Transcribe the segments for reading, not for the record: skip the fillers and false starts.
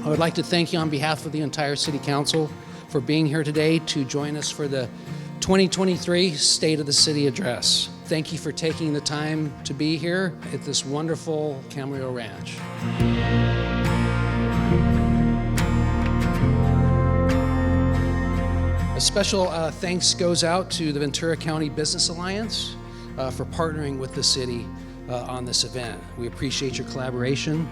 I would like to thank you on behalf of the entire City Council for being here today to join us for the 2023 State of the City Address. Thank you for taking the time to be here at this wonderful Camarillo Ranch. A special thanks goes out to the Ventura County Business Alliance for partnering with the city on this event. We appreciate your collaboration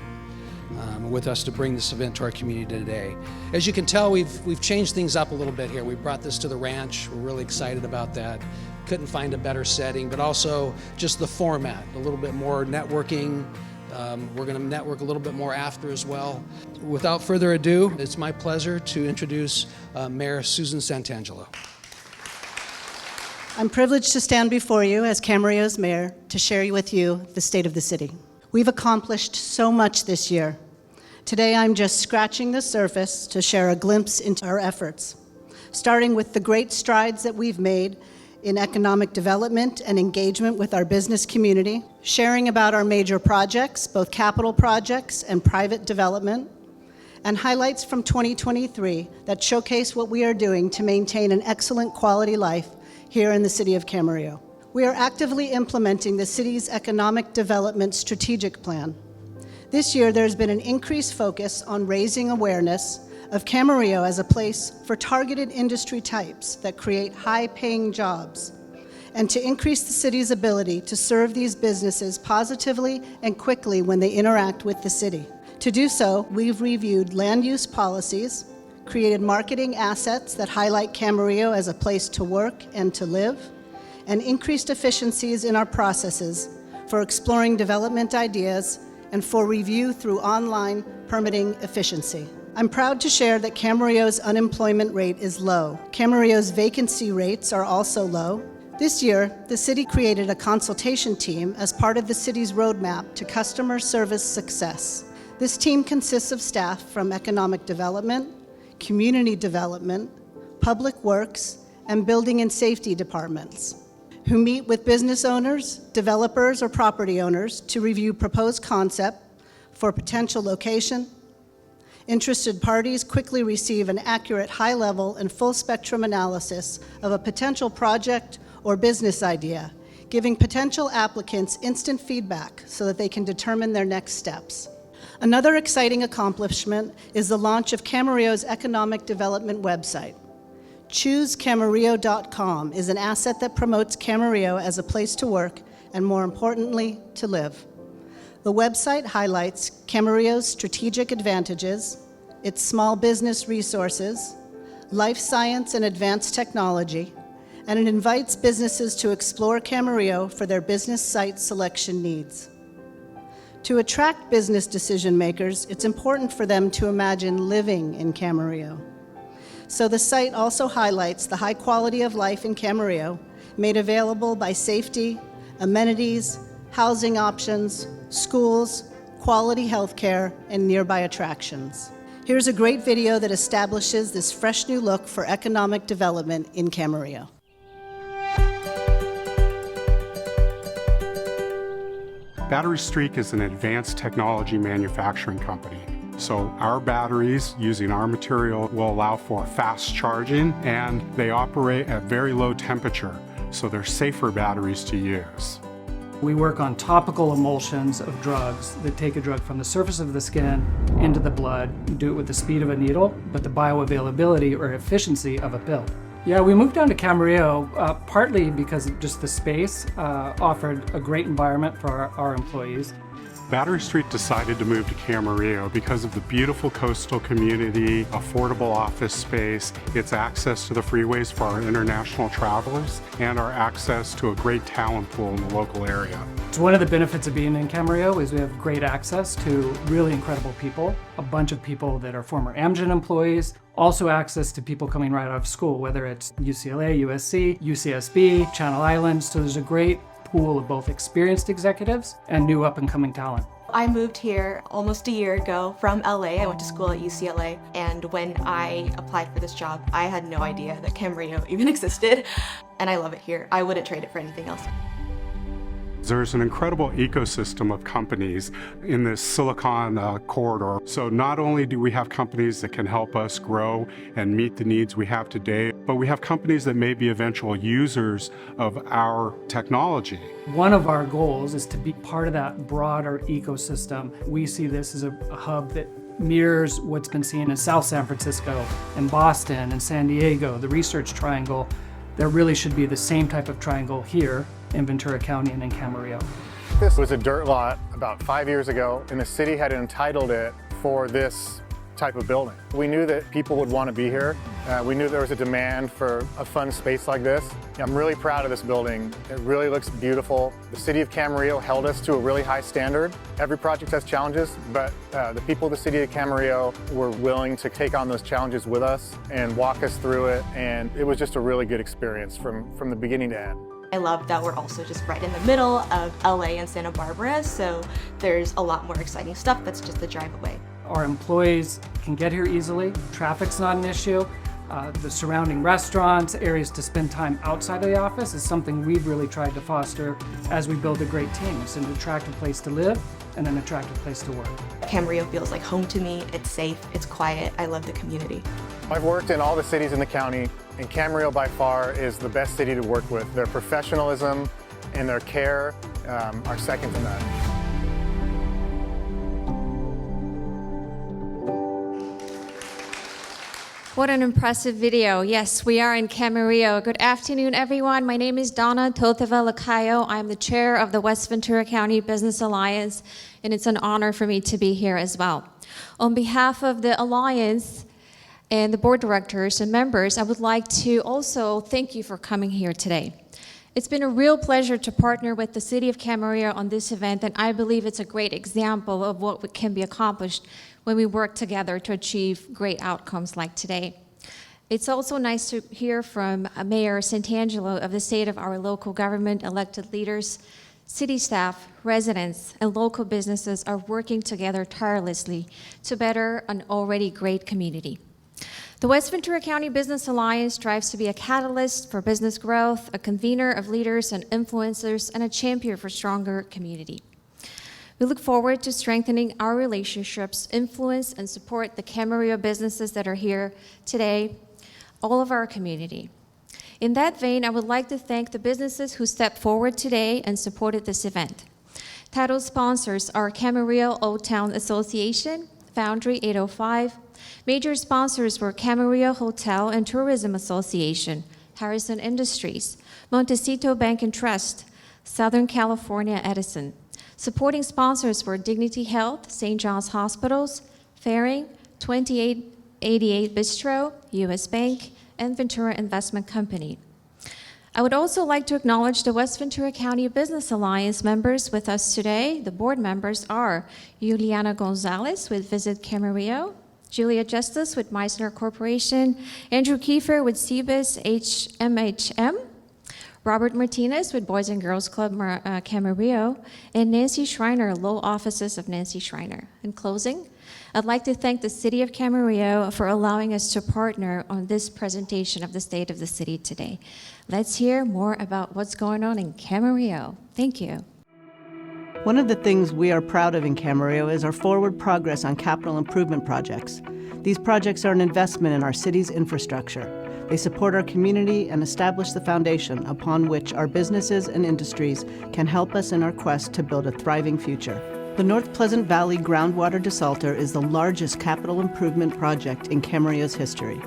with us to bring this event to our community today. As you can tell, we've changed things up a little bit here. We brought this to the ranch. We're really excited about that. Couldn't find a better setting, but also just the format, a little bit more networking. We're going to network a little bit more after as well. Without further ado, it's my pleasure to introduce Mayor Susan Santangelo. I'm privileged to stand before you as Camarillo's mayor to share with you the state of the city. We've accomplished so much this year. Today, I'm just scratching the surface to share a glimpse into our efforts, starting with the great strides that we've made in economic development and engagement with our business community, sharing about our major projects, both capital projects and private development, and highlights from 2023 that showcase what we are doing to maintain an excellent quality life here in the city of Camarillo. We are actively implementing the city's economic development strategic plan. This year, there's been an increased focus on raising awareness of Camarillo as a place for targeted industry types that create high-paying jobs, and to increase the city's ability to serve these businesses positively and quickly when they interact with the city. To do so, we've reviewed land use policies, created marketing assets that highlight Camarillo as a place to work and to live, and increased efficiencies in our processes for exploring development ideas and for review through online permitting efficiency. I'm proud to share that Camarillo's unemployment rate is low. Camarillo's vacancy rates are also low. This year, the city created a consultation team as part of the city's roadmap to customer service success. This team consists of staff from economic development, community development, public works, and building and safety departments, who meet with business owners, developers, or property owners to review proposed concept for potential location. Interested parties quickly receive an accurate high-level and full-spectrum analysis of a potential project or business idea, giving potential applicants instant feedback so that they can determine their next steps. Another exciting accomplishment is the launch of Camarillo's economic development website. ChooseCamarillo.com is an asset that promotes Camarillo as a place to work and, more importantly, to live. The website highlights Camarillo's strategic advantages, its small business resources, life science and advanced technology, and it invites businesses to explore Camarillo for their business site selection needs. To attract business decision makers, it's important for them to imagine living in Camarillo. So the site also highlights the high quality of life in Camarillo, made available by safety, amenities, housing options, schools, quality healthcare, and nearby attractions. Here's a great video that establishes this fresh new look for economic development in Camarillo. Battery Streak is an advanced technology manufacturing company. So our batteries using our material will allow for fast charging, and they operate at very low temperature, so they're safer batteries to use. We work on topical emulsions of drugs that take a drug from the surface of the skin into the blood, do it with the speed of a needle, but the bioavailability or efficiency of a pill. Yeah, we moved down to Camarillo partly because of just the space offered a great environment for our employees. Battery Street decided to move to Camarillo because of the beautiful coastal community, affordable office space, its access to the freeways for our international travelers, and our access to a great talent pool in the local area. So one of the benefits of being in Camarillo is we have great access to really incredible people, a bunch of people that are former Amgen employees, also access to people coming right out of school, whether it's UCLA, USC, UCSB, Channel Islands. So there's a great pool of both experienced executives and new up-and-coming talent. I moved here almost a year ago from LA. I went to school at UCLA, and when I applied for this job, I had no idea that Camarillo even existed, and I love it here. I wouldn't trade it for anything else. There's an incredible ecosystem of companies in this Silicon corridor. So not only do we have companies that can help us grow and meet the needs we have today, but we have companies that may be eventual users of our technology. One of our goals is to be part of that broader ecosystem. We see this as a hub that mirrors what's been seen in South San Francisco and Boston and San Diego, the Research Triangle. There really should be the same type of triangle here in Ventura County and in Camarillo. This was a dirt lot about 5 years ago, and the city had entitled it for this type of building. We knew that people would want to be here. We knew there was a demand for a fun space like this. I'm really proud of this building. It really looks beautiful. The city of Camarillo held us to a really high standard. Every project has challenges, but the people of the city of Camarillo were willing to take on those challenges with us and walk us through it, and it was just a really good experience from the beginning to end. I love that we're also just right in the middle of LA and Santa Barbara, so there's a lot more exciting stuff that's just a drive away. Our employees can get here easily. Traffic's not an issue. The surrounding restaurants, areas to spend time outside of the office is something we've really tried to foster as we build a great team. It's an attractive place to live and an attractive place to work. Camarillo feels like home to me. It's safe, it's quiet, I love the community. I've worked in all the cities in the county, and Camarillo by far is the best city to work with. Their professionalism and their care are second to none. What an impressive video. Yes, we are in Camarillo. Good afternoon, everyone. My name is Donna Toteva-Lacayo. I'm the chair of the West Ventura County Business Alliance, and it's an honor for me to be here as well. On behalf of the Alliance and the board directors and members, I would like to also thank you for coming here today. It's been a real pleasure to partner with the City of Camarillo on this event, and I believe it's a great example of what can be accomplished when we work together to achieve great outcomes like today. It's also nice to hear from Mayor Santangelo of the state of our local government, elected leaders, city staff, residents, and local businesses are working together tirelessly to better an already great community. The West Ventura County Business Alliance strives to be a catalyst for business growth, a convener of leaders and influencers, and a champion for stronger community. We look forward to strengthening our relationships, influence, and support the Camarillo businesses that are here today, all of our community. In that vein, I would like to thank the businesses who stepped forward today and supported this event. Title sponsors are Camarillo Old Town Association, Foundry 805. Major sponsors were Camarillo Hotel and Tourism Association, Harrison Industries, Montecito Bank and Trust, Southern California Edison. Supporting sponsors were Dignity Health, St. John's Hospitals, Faring, 2888 Bistro, U.S. Bank, and Ventura Investment Company. I would also like to acknowledge the West Ventura County Business Alliance members with us today. The board members are Juliana Gonzalez with Visit Camarillo, Julia Justice with Meissner Corporation, Andrew Kiefer with CBIS HMHM, Robert Martinez with Boys and Girls Club Camarillo, and Nancy Schreiner, Law Offices of Nancy Schreiner. In closing, I'd like to thank the City of Camarillo for allowing us to partner on this presentation of the state of the city today. Let's hear more about what's going on in Camarillo. Thank you. One of the things we are proud of in Camarillo is our forward progress on capital improvement projects. These projects are an investment in our city's infrastructure. They support our community and establish the foundation upon which our businesses and industries can help us in our quest to build a thriving future. The North Pleasant Valley Groundwater Desalter is the largest capital improvement project in Camarillo's history.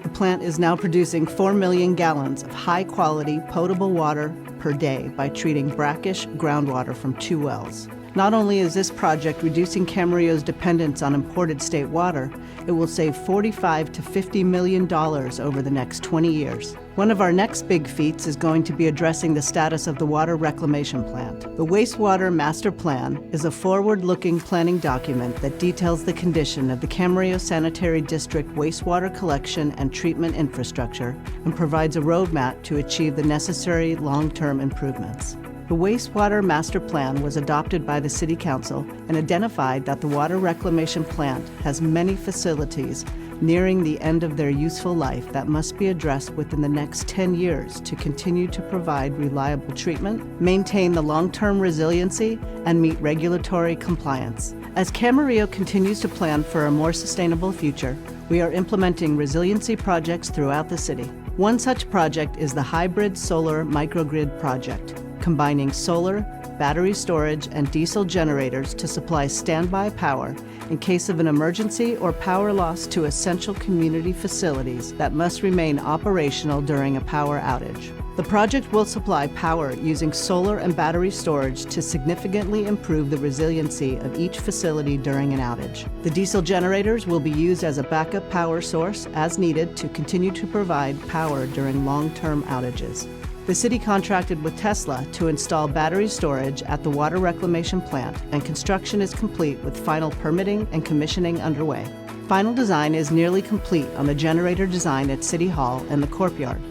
The plant is now producing 4 million gallons of high-quality potable water per day by treating brackish groundwater from 2 wells. Not only is this project reducing Camarillo's dependence on imported state water, it will save $45 to $50 million over the next 20 years. One of our next big feats is going to be addressing the status of the water reclamation plant. The Wastewater Master Plan is a forward-looking planning document that details the condition of the Camarillo Sanitary District wastewater collection and treatment infrastructure and provides a roadmap to achieve the necessary long-term improvements. The Wastewater Master Plan was adopted by the City Council and identified that the water reclamation plant has many facilities nearing the end of their useful life that must be addressed within the next 10 years to continue to provide reliable treatment, maintain the long-term resiliency, and meet regulatory compliance. As Camarillo continues to plan for a more sustainable future, we are implementing resiliency projects throughout the city. One such project is the Hybrid Solar Microgrid Project, combining solar, battery storage, and diesel generators to supply standby power in case of an emergency or power loss to essential community facilities that must remain operational during a power outage. The project will supply power using solar and battery storage to significantly improve the resiliency of each facility during an outage. The diesel generators will be used as a backup power source as needed to continue to provide power during long-term outages. The city contracted with Tesla to install battery storage at the water reclamation plant, and construction is complete with final permitting and commissioning underway. Final design is nearly complete on the generator design at City Hall and the courtyard.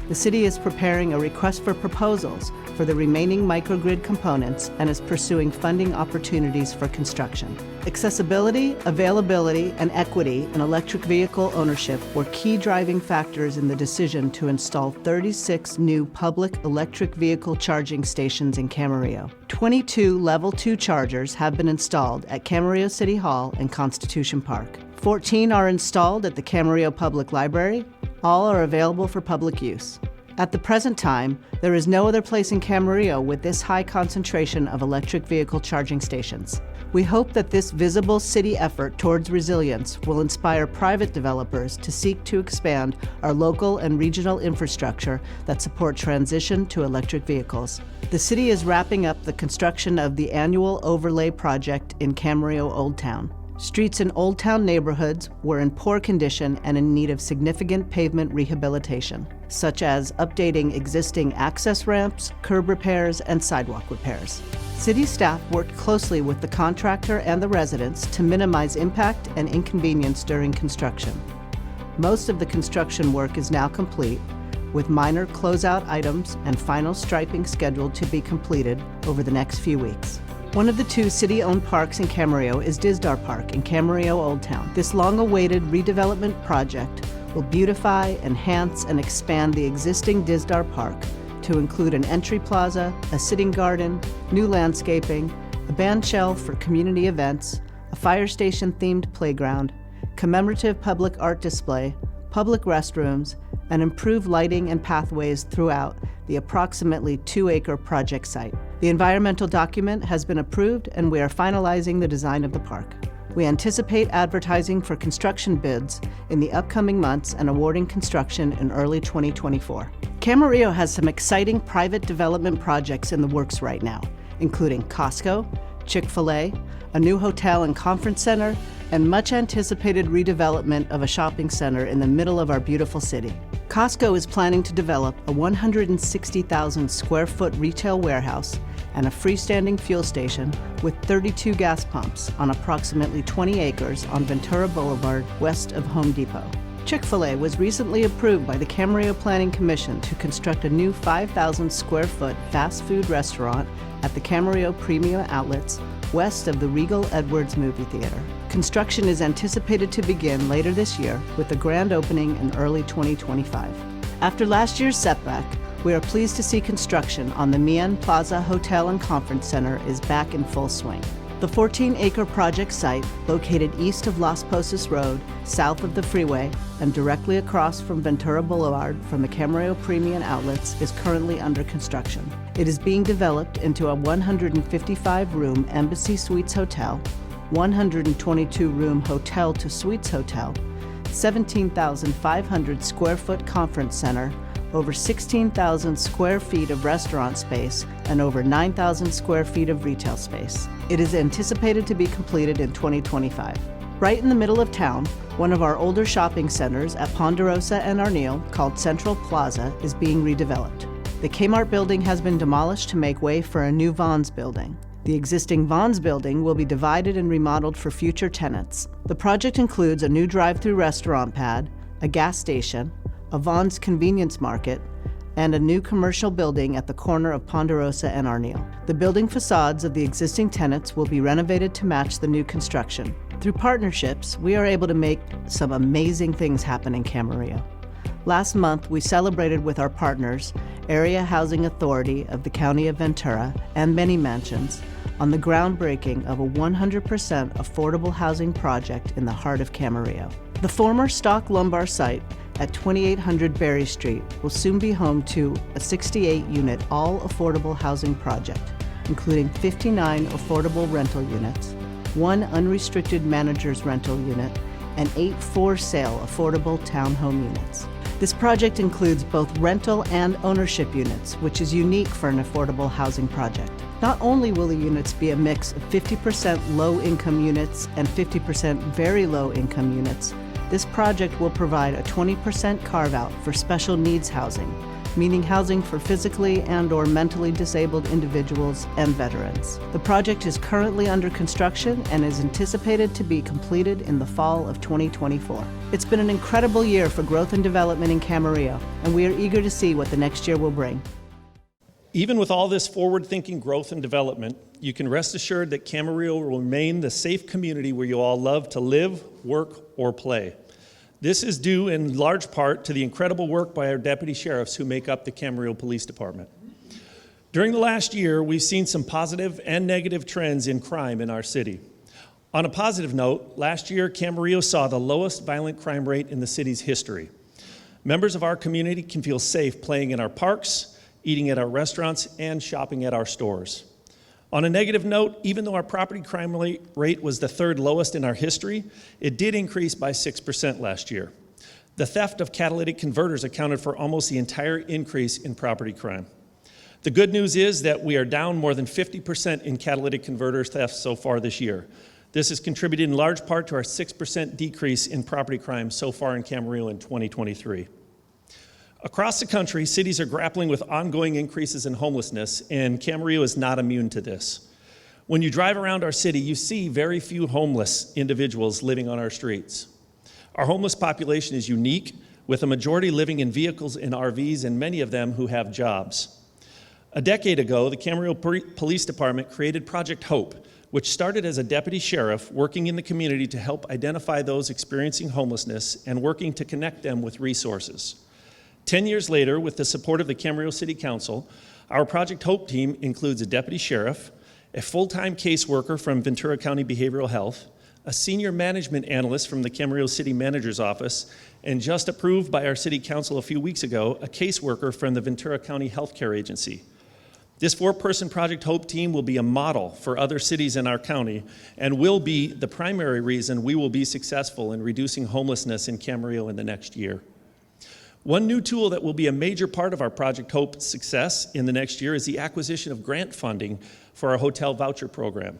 The city is preparing a request for proposals for the remaining microgrid components and is pursuing funding opportunities for construction. Accessibility, availability, and equity in electric vehicle ownership were key driving factors in the decision to install 36 new public electric vehicle charging stations in Camarillo. 22 Level 2 chargers have been installed at Camarillo City Hall and Constitution Park. 14 are installed at the Camarillo Public Library. All are available for public use. At the present time, there is no other place in Camarillo with this high concentration of electric vehicle charging stations. We hope that this visible city effort towards resilience will inspire private developers to seek to expand our local and regional infrastructure that support transition to electric vehicles. The city is wrapping up the construction of the annual overlay project in Camarillo Old Town. Streets in Old Town neighborhoods were in poor condition and in need of significant pavement rehabilitation, such as updating existing access ramps, curb repairs, and sidewalk repairs. City staff worked closely with the contractor and the residents to minimize impact and inconvenience during construction. Most of the construction work is now complete, with minor closeout items and final striping scheduled to be completed over the next few weeks. One of the two city-owned parks in Camarillo is Dizdar Park in Camarillo Old Town. This long-awaited redevelopment project will beautify, enhance, and expand the existing Dizdar Park to include an entry plaza, a sitting garden, new landscaping, a band shell for community events, a fire station-themed playground, commemorative public art display, public restrooms, and improved lighting and pathways throughout the approximately 2-acre project site. The environmental document has been approved, and we are finalizing the design of the park. We anticipate advertising for construction bids in the upcoming months and awarding construction in early 2024. Camarillo has some exciting private development projects in the works right now, including Costco, Chick-fil-A, a new hotel and conference center, and much anticipated redevelopment of a shopping center in the middle of our beautiful city. Costco is planning to develop a 160,000 square foot retail warehouse and a freestanding fuel station with 32 gas pumps on approximately 20 acres on Ventura Boulevard, west of Home Depot. Chick-fil-A was recently approved by the Camarillo Planning Commission to construct a new 5,000 square foot fast food restaurant at the Camarillo Premium Outlets, west of the Regal Edwards movie theater. Construction is anticipated to begin later this year with a grand opening in early 2025. After last year's setback, we are pleased to see construction on the Mian Plaza Hotel and Conference Center is back in full swing. The 14-acre project site, located east of Las Posas Road, south of the freeway, and directly across from Ventura Boulevard from the Camarillo Premium Outlets, is currently under construction. It is being developed into a 155-room Embassy Suites Hotel, 122-room Hotel to Suites Hotel, 17,500 square foot conference center, over 16,000 square feet of restaurant space, and over 9,000 square feet of retail space. It is anticipated to be completed in 2025. Right in the middle of town, one of our older shopping centers at Ponderosa and Arneal, called Central Plaza, is being redeveloped. The Kmart building has been demolished to make way for a new Vons building. The existing Vons building will be divided and remodeled for future tenants. The project includes a new drive-through restaurant pad, a gas station, a Vons convenience market, and a new commercial building at the corner of Ponderosa and Arneal. The building facades of the existing tenants will be renovated to match the new construction. Through partnerships, we are able to make some amazing things happen in Camarillo. Last month, we celebrated with our partners, Area Housing Authority of the County of Ventura and Many Mansions, on the groundbreaking of a 100% affordable housing project in the heart of Camarillo. The former stock lumbar site at 2800 Berry Street will soon be home to a 68-unit all-affordable housing project, including 59 affordable rental units, 1 unrestricted manager's rental unit, and 8 for-sale affordable townhome units. This project includes both rental and ownership units, which is unique for an affordable housing project. Not only will the units be a mix of 50% low-income units and 50% very low-income units, this project will provide a 20% carve-out for special needs housing, meaning housing for physically and/or mentally disabled individuals and veterans. The project is currently under construction and is anticipated to be completed in the fall of 2024. It's been an incredible year for growth and development in Camarillo, and we are eager to see what the next year will bring. Even with all this forward-thinking growth and development, you can rest assured that Camarillo will remain the safe community where you all love to live, work, or play. This is due in large part to the incredible work by our deputy sheriffs who make up the Camarillo Police Department. During the last year, we've seen some positive and negative trends in crime in our city. On a positive note, last year, Camarillo saw the lowest violent crime rate in the city's history. Members of our community can feel safe playing in our parks, eating at our restaurants, and shopping at our stores. On a negative note, even though our property crime rate was the 3rd lowest in our history, it did increase by 6% last year. The theft of catalytic converters accounted for almost the entire increase in property crime. The good news is that we are down more than 50% in catalytic converter theft so far this year. This has contributed in large part to our 6% decrease in property crime so far in Camarillo in 2023. Across the country, cities are grappling with ongoing increases in homelessness, and Camarillo is not immune to this. When you drive around our city, you see very few homeless individuals living on our streets. Our homeless population is unique, with a majority living in vehicles and RVs, and many of them who have jobs. A decade ago, the Camarillo Police Department created Project Hope, which started as a deputy sheriff working in the community to help identify those experiencing homelessness and working to connect them with resources. 10 years later, with the support of the Camarillo City Council, our Project Hope team includes a deputy sheriff, a full-time caseworker from Ventura County Behavioral Health, a senior management analyst from the Camarillo City Manager's Office, and just approved by our City Council a few weeks ago, a caseworker from the Ventura County Healthcare Agency. This 4-person Project Hope team will be a model for other cities in our county and will be the primary reason we will be successful in reducing homelessness in Camarillo in the next year. One new tool that will be a major part of our Project Hope success in the next year is the acquisition of grant funding for our hotel voucher program.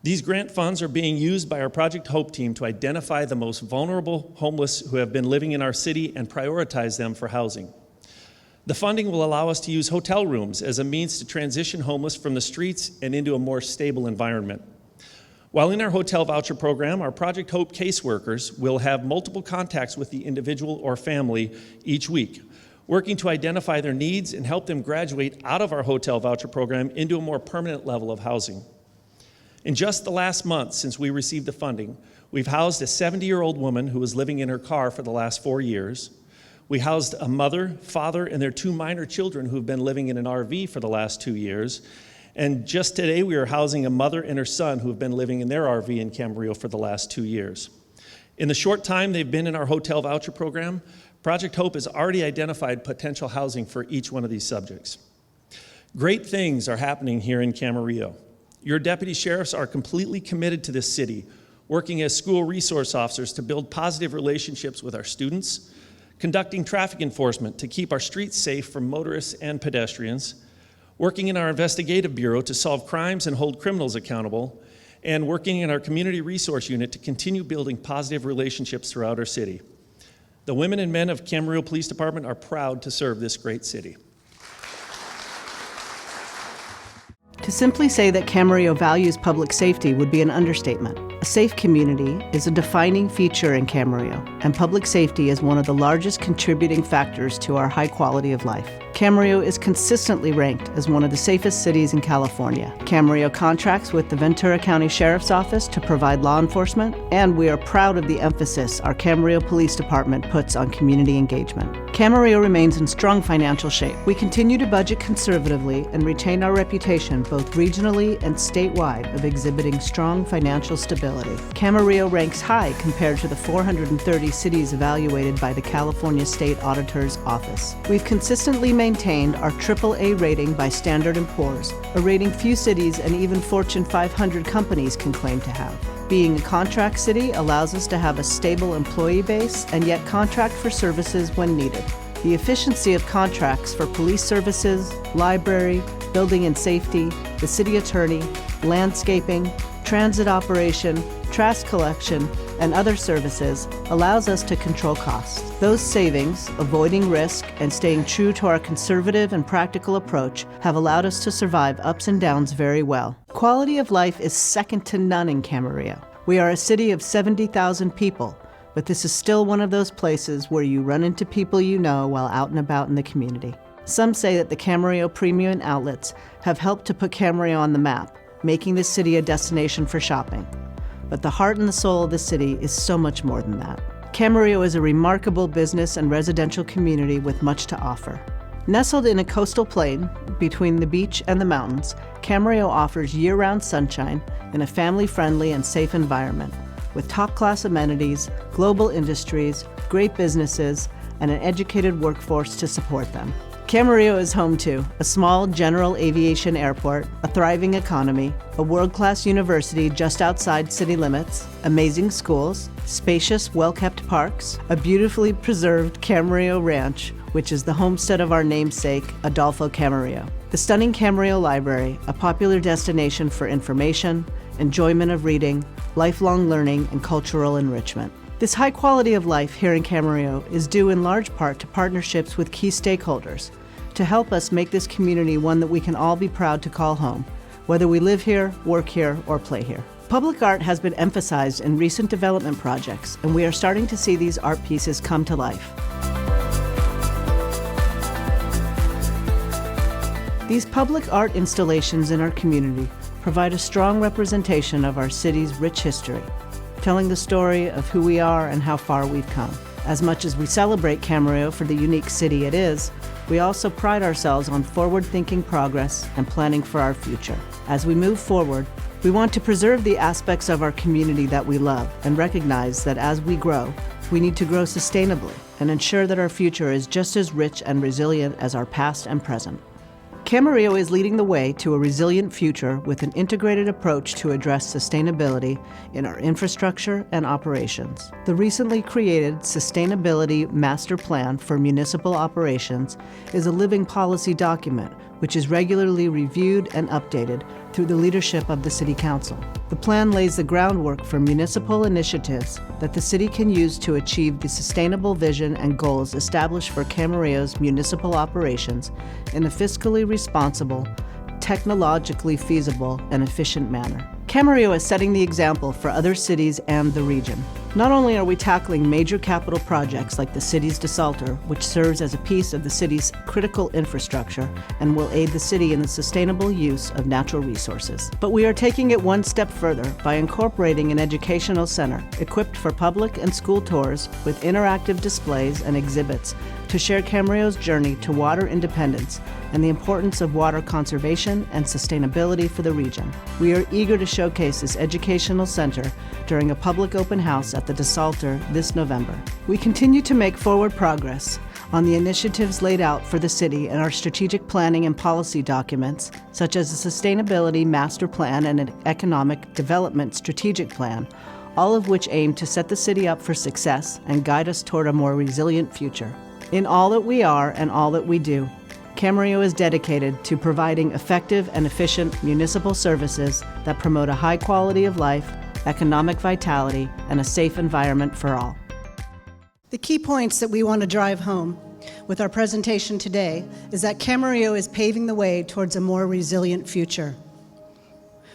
These grant funds are being used by our Project Hope team to identify the most vulnerable homeless who have been living in our city and prioritize them for housing. The funding will allow us to use hotel rooms as a means to transition homeless from the streets and into a more stable environment. While in our hotel voucher program, our Project Hope caseworkers will have multiple contacts with the individual or family each week, working to identify their needs and help them graduate out of our hotel voucher program into a more permanent level of housing. In just the last month since we received the funding, we've housed a 70-year-old woman who was living in her car for the last 4 years. We housed a mother, father, and their 2 minor children who've been living in an RV for the last 2 years. And just today, we are housing a mother and her son who have been living in their RV in Camarillo for the last 2 years. In the short time they've been in our hotel voucher program, Project Hope has already identified potential housing for each one of these subjects. Great things are happening here in Camarillo. Your deputy sheriffs are completely committed to this city, working as school resource officers to build positive relationships with our students, conducting traffic enforcement to keep our streets safe from motorists and pedestrians, working in our investigative bureau to solve crimes and hold criminals accountable, and working in our community resource unit to continue building positive relationships throughout our city. The women and men of Camarillo Police Department are proud to serve this great city. To simply say that Camarillo values public safety would be an understatement. A safe community is a defining feature in Camarillo, and public safety is one of the largest contributing factors to our high quality of life. Camarillo is consistently ranked as one of the safest cities in California. Camarillo contracts with the Ventura County Sheriff's Office to provide law enforcement, and we are proud of the emphasis our Camarillo Police Department puts on community engagement. Camarillo remains in strong financial shape. We continue to budget conservatively and retain our reputation both regionally and statewide of exhibiting strong financial stability. Camarillo ranks high compared to the 430 cities evaluated by the California State Auditor's Office. We've consistently maintained our AAA rating by Standard & Poor's, a rating few cities and even Fortune 500 companies can claim to have. Being a contract city allows us to have a stable employee base and yet contract for services when needed. The efficiency of contracts for police services, library, building and safety, the city attorney, landscaping, transit operation, trash collection, and other services allows us to control costs. Those savings, avoiding risk, and staying true to our conservative and practical approach have allowed us to survive ups and downs very well. Quality of life is second to none in Camarillo. We are a city of 70,000 people, but this is still one of those places where you run into people you know while out and about in the community. Some say that the Camarillo Premium Outlets have helped to put Camarillo on the map, making this city a destination for shopping. But the heart and the soul of the city is so much more than that. Camarillo is a remarkable business and residential community with much to offer. Nestled in a coastal plain between the beach and the mountains, Camarillo offers year-round sunshine in a family-friendly and safe environment with top-class amenities, global industries, great businesses, and an educated workforce to support them. Camarillo is home to a small general aviation airport, a thriving economy, a world-class university just outside city limits, amazing schools, spacious, well-kept parks, a beautifully preserved Camarillo Ranch, which is the homestead of our namesake, Adolfo Camarillo. The stunning Camarillo Library, a popular destination for information, enjoyment of reading, lifelong learning, and cultural enrichment. This high quality of life here in Camarillo is due in large part to partnerships with key stakeholders to help us make this community one that we can all be proud to call home, whether we live here, work here, or play here. Public art has been emphasized in recent development projects, and we are starting to see these art pieces come to life. These public art installations in our community provide a strong representation of our city's rich history, telling the story of who we are and how far we've come. As much as we celebrate Camarillo for the unique city it is, we also pride ourselves on forward-thinking progress and planning for our future. As we move forward, we want to preserve the aspects of our community that we love and recognize that as we grow, we need to grow sustainably and ensure that our future is just as rich and resilient as our past and present. Camarillo is leading the way to a resilient future with an integrated approach to address sustainability in our infrastructure and operations. The recently created Sustainability Master Plan for Municipal Operations is a living policy document which is regularly reviewed and updated through the leadership of the City Council. The plan lays the groundwork for municipal initiatives that the city can use to achieve the sustainable vision and goals established for Camarillo's municipal operations in a fiscally responsible, technologically feasible, and efficient manner. Camarillo is setting the example for other cities and the region. Not only are we tackling major capital projects like the city's desalter, which serves as a piece of the city's critical infrastructure and will aid the city in the sustainable use of natural resources, but we are taking it one step further by incorporating an educational center equipped for public and school tours with interactive displays and exhibits to share Camarillo's journey to water independence and the importance of water conservation and sustainability for the region. We are eager to showcase this educational center during a public open house at the desalter this November. We continue to make forward progress on the initiatives laid out for the city in our strategic planning and policy documents, such as the Sustainability Master Plan and an Economic Development Strategic Plan, all of which aim to set the city up for success and guide us toward a more resilient future. In all that we are and all that we do, Camarillo is dedicated to providing effective and efficient municipal services that promote a high quality of life, economic vitality, and a safe environment for all. The key points that we want to drive home with our presentation today is that Camarillo is paving the way towards a more resilient future.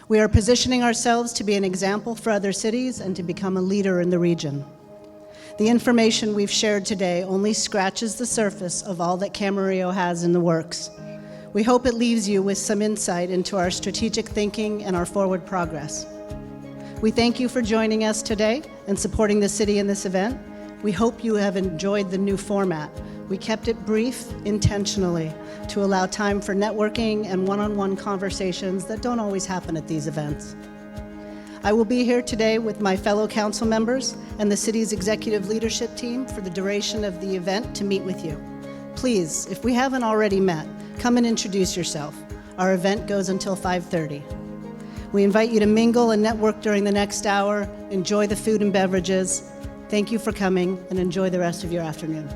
We are positioning ourselves to be an example for other cities and to become a leader in the region. The information we've shared today only scratches the surface of all that Camarillo has in the works. We hope it leaves you with some insight into our strategic thinking and our forward progress. We thank you for joining us today and supporting the city in this event. We hope you have enjoyed the new format. We kept it brief intentionally to allow time for networking and one-on-one conversations that don't always happen at these events. I will be here today with my fellow council members and the city's executive leadership team for the duration of the event to meet with you. Please, if we haven't already met, come and introduce yourself. Our event goes until 5:30. We invite you to mingle and network during the next hour. Enjoy the food and beverages. Thank you for coming and enjoy the rest of your afternoon.